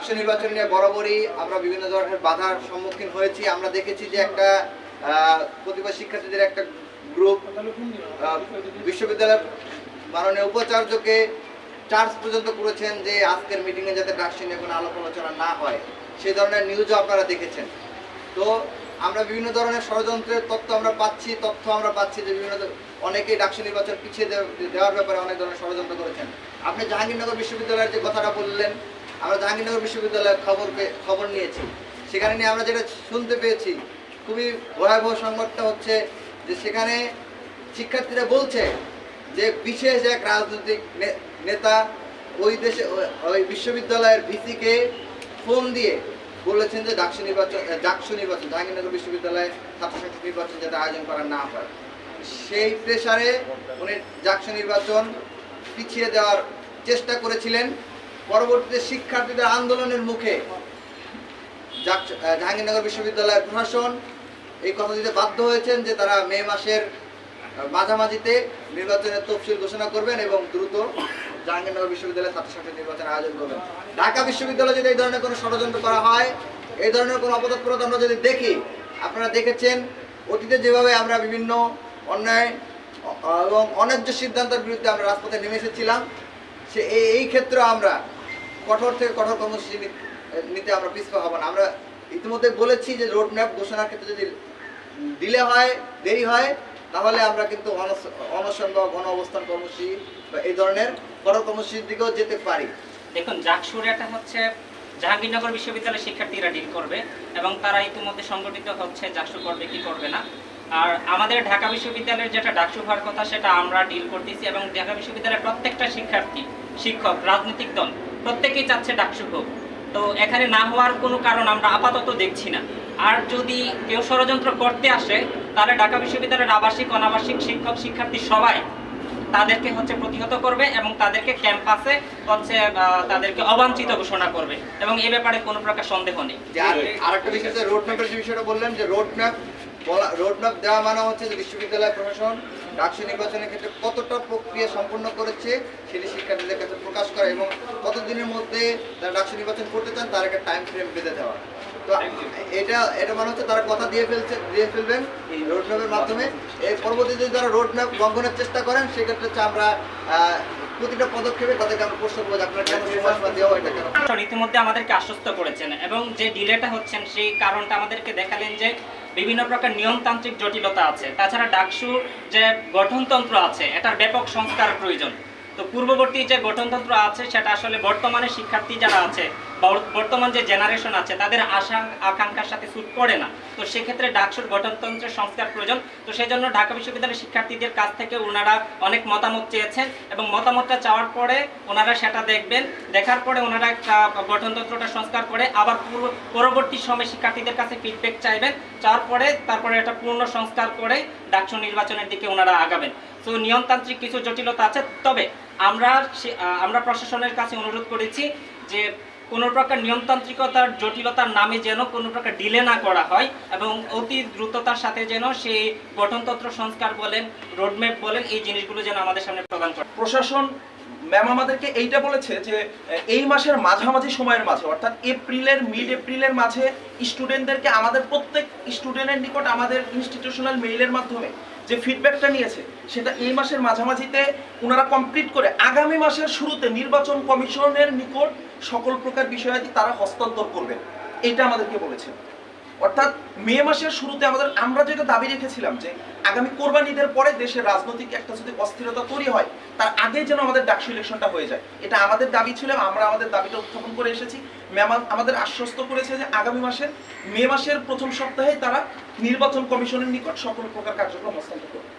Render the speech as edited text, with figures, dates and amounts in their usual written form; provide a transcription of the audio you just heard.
ডাকসু নির্বাচন নিয়ে বরাবরই আমরা বিভিন্ন ধরনের বাধার সম্মুখীন হয়েছি। আমরা দেখেছি যে একটা প্রতিবাদ শিক্ষার্থীদের একটা গ্রুপ বিশ্ববিদ্যালয়ের মাননীয় উপাচার্যকে চার্জ পর্যন্ত করেছেন যে আজকের মিটিংয়ে যাতে ডাকসু নিয়ে কোনো আলাপ আলোচনা না হয়, সেই ধরনের নিউজও আপনারা দেখেছেন। তো আমরা বিভিন্ন ধরনের ষড়যন্ত্রের তথ্য আমরা পাচ্ছি যে বিভিন্ন অনেকেই ডাকসু নির্বাচন পিছিয়ে দেওয়ার ব্যাপারে অনেক ধরনের ষড়যন্ত্র করেছেন। আপনি জাহাঙ্গীরনগর বিশ্ববিদ্যালয়ের যে কথাটা বললেন, আমরা জাহাঙ্গীরনগর বিশ্ববিদ্যালয়ের খবর নিয়েছি। সেখানে নিয়ে আমরা যেটা শুনতে পেয়েছি, খুবই ভয়াবহ সংবাদটা হচ্ছে যে সেখানে শিক্ষার্থীরা বলছে যে বিশেষ এক রাজনৈতিক নেতা ওই বিশ্ববিদ্যালয়ের ভিসিকে ফোন দিয়ে বলেছেন যে ডাকসু নির্বাচন জাহাঙ্গীরনগর বিশ্ববিদ্যালয়ে ছাত্র সংসদ নির্বাচন যাতে আয়োজন করা না হয়, সেই প্রেসারে উনি ডাকসু নির্বাচন পিছিয়ে দেওয়ার চেষ্টা করেছিলেন। পরবর্তীতে শিক্ষার্থীদের আন্দোলনের মুখে জাহাঙ্গীরনগর বিশ্ববিদ্যালয়ের প্রশাসন এই কথা দিতে বাধ্য হয়েছেন যে তারা মে মাসের মাঝামাঝিতে নির্বাচনের তফসিল ঘোষণা করবেন এবং দ্রুত জাহাঙ্গীরনগর বিশ্ববিদ্যালয়ে ছাত্র সংসদ নির্বাচন আয়োজন করবেন। ঢাকা বিশ্ববিদ্যালয়ে যদি এই ধরনের কোনো ষড়যন্ত্র করা হয়, এই ধরনের কোনো অপতৎপরতা আমরা যদি দেখি, আপনারা দেখেছেন অতীতে যেভাবে আমরা বিভিন্ন অন্যায় এবং অন্যায্য সিদ্ধান্তের বিরুদ্ধে আমরা রাজপথে নেমে এসেছিলাম, এই ক্ষেত্রে আমরা কঠোর থেকে কঠোর কর্মসূচি নিতে আমরা পিছপা হব না। আমরা ইতিমধ্যে বলেছি যে রোড ম্যাপ ঘোষণার ক্ষেত্রে যদি দেরি হয় তাহলে আমরা কিন্তু অনশন বা গণ অবস্থান কর্মসূচি বা এই ধরনের কঠোর কর্মসূচির দিকেও যেতে পারি। দেখুন, ডাকসুরিয়াটা হচ্ছে জাহাঙ্গীরনগর বিশ্ববিদ্যালয়ের শিক্ষার্থীরা ডিল করবে এবং তারা ইতিমধ্যে সংগঠিত হচ্ছে ডাকসু করবে কি করবে না। আর আমাদের ঢাকা বিশ্ববিদ্যালয়ের যেটা ডাকসু হওয়ার কথা সেটা আমরা ডিল করতেছি এবং ঢাকা বিশ্ববিদ্যালয়ের প্রত্যেকটা শিক্ষার্থী, শিক্ষক, রাজনৈতিক দল প্রত্যেকেই চাচ্ছে ডাকসু হোক। তো এখানে না হওয়ার কোনো কারণ আমরা আপাতত দেখছি না। আর যদি কেউ ষড়যন্ত্র করতে আসে তাহলে ঢাকা বিশ্ববিদ্যালয়ের আবাসিক, অনাবাসিক শিক্ষক, শিক্ষার্থী সবাই তাদেরকে প্রতিহত করবে এবং তাদেরকে ক্যাম্পাসে তাদেরকে অবাঞ্ছিত ঘোষণা করবে এবং এ ব্যাপারে কোনো প্রকার সন্দেহ নেই। আরেকটা বিষয়, রোড ম্যাপের যে বিষয়টা বললেন, যে রোড ম্যাপ দেওয়া মানে হচ্ছে যে বিশ্ববিদ্যালয় প্রশাসন ডাকসু নির্বাচনের ক্ষেত্রে কতটা প্রক্রিয়া সম্পন্ন করেছে সেটি শিক্ষার্থীদের কাছে প্রকাশ করা এবং কতদিনের মধ্যে তারা ডাকসু নির্বাচন করতে চান তার একটা টাইম ফ্রেম বেঁধে দেওয়া। তো এটা মানে হচ্ছে তারা কথা দিয়ে ফেলবেন এই রোড ম্যাপের মাধ্যমে। এর পরবর্তীতে যদি তারা রোড ম্যাপ লঙ্ঘনের চেষ্টা করেন, সেক্ষেত্রে হচ্ছে আমরা প্রতিটা পদক্ষেপে তাদেরকে আমরা প্রশ্ন করবো আপনারা কেন সময় দেওয়া এটা কেন। ইতিমধ্যে আমাদেরকে আশ্বস্ত করেছেন এবং যে ডিলেটা হচ্ছেন সেই কারণটা আমাদেরকে দেখালেন যে বিভিন্ন প্রকার নিয়মতান্ত্রিক জটিলতা আছে। তাছাড়া ডাকসু যে গঠনতন্ত্র আছে এটার ব্যাপক সংস্কার প্রয়োজন। তো পূর্ববর্তী যে গঠনতন্ত্র আছে সেটা আসলে বর্তমানে শিক্ষার্থী যারা আছে বা বর্তমান যে জেনারেশন আছে তাদের আশা আকাঙ্ক্ষার সাথে স্যুট করে না। তো সেক্ষেত্রে ডাকসুর গঠনতন্ত্রের সংস্কার প্রয়োজন। তো সেই জন্য ঢাকা বিশ্ববিদ্যালয়ের শিক্ষার্থীদের কাছ থেকে ওনারা অনেক মতামত চেয়েছেন এবং মতামতটা চাওয়ার পরে ওনারা সেটা দেখবেন, দেখার পরে ওনারা একটা গঠনতন্ত্রটা সংস্কার করে আবার পরবর্তী সময়ে শিক্ষার্থীদের কাছে ফিডব্যাক চাইবেন, চাওয়ার পরে তারপরে এটা পূর্ণ সংস্কার করে ডাকসু নির্বাচনের দিকে ওনারা আগাবেন। তো নিয়মতান্ত্রিক কিছু জটিলতা আছে, তবে আমরা প্রশাসনের কাছে অনুরোধ করেছি যে কোনো প্রকার নিয়মতান্ত্রিকতার জটিলতার নামে যেন কোনো প্রকার ডিলে না করা হয় এবং অতি দ্রুততার সাথে যেন সেই গঠনতন্ত্র সংস্কার বলেন, রোডম্যাপ বলেন, এই জিনিসগুলো যেন আমাদের সামনে প্রদান করে। প্রশাসন ম্যাম আমাদেরকে এইটা বলেছে যে এই মাসের মাঝামাঝি সময়ের মাঝে অর্থাৎ মিড এপ্রিলের মাঝে স্টুডেন্টদেরকে আমাদের প্রত্যেক স্টুডেন্টের নিকট আমাদের ইনস্টিটিউশনাল মেইলের মাধ্যমে যে ফিডব্যাকটা নিয়েছে সেটা এই মাসের মাঝামাঝিতে ওনারা কমপ্লিট করে আগামী মাসের শুরুতে নির্বাচন কমিশনের নিকট সকল প্রকার বিষয়াদি তারা হস্তান্তর করবেন, এটা আমাদেরকে বলেছে। অর্থাৎ মে মাসের শুরুতে আমরা যেটা দাবি রেখেছিলাম যে আগামী কোরবানিদের পরে দেশের রাজনৈতিক একটা যদি অস্থিরতা তৈরি হয় তার আগে যেন আমাদের ডাকসু ইলেকশনটা হয়ে যায়, এটা আমাদের দাবি ছিল। আমরা আমাদের দাবিটা উত্থাপন করে এসেছি। ম্যাম আমাদের আশ্বস্ত করেছে যে আগামী মে মাসের প্রথম সপ্তাহে তারা নির্বাচন কমিশনের নিকট সকল প্রকার কার্যক্রম হস্তান্তর করবে।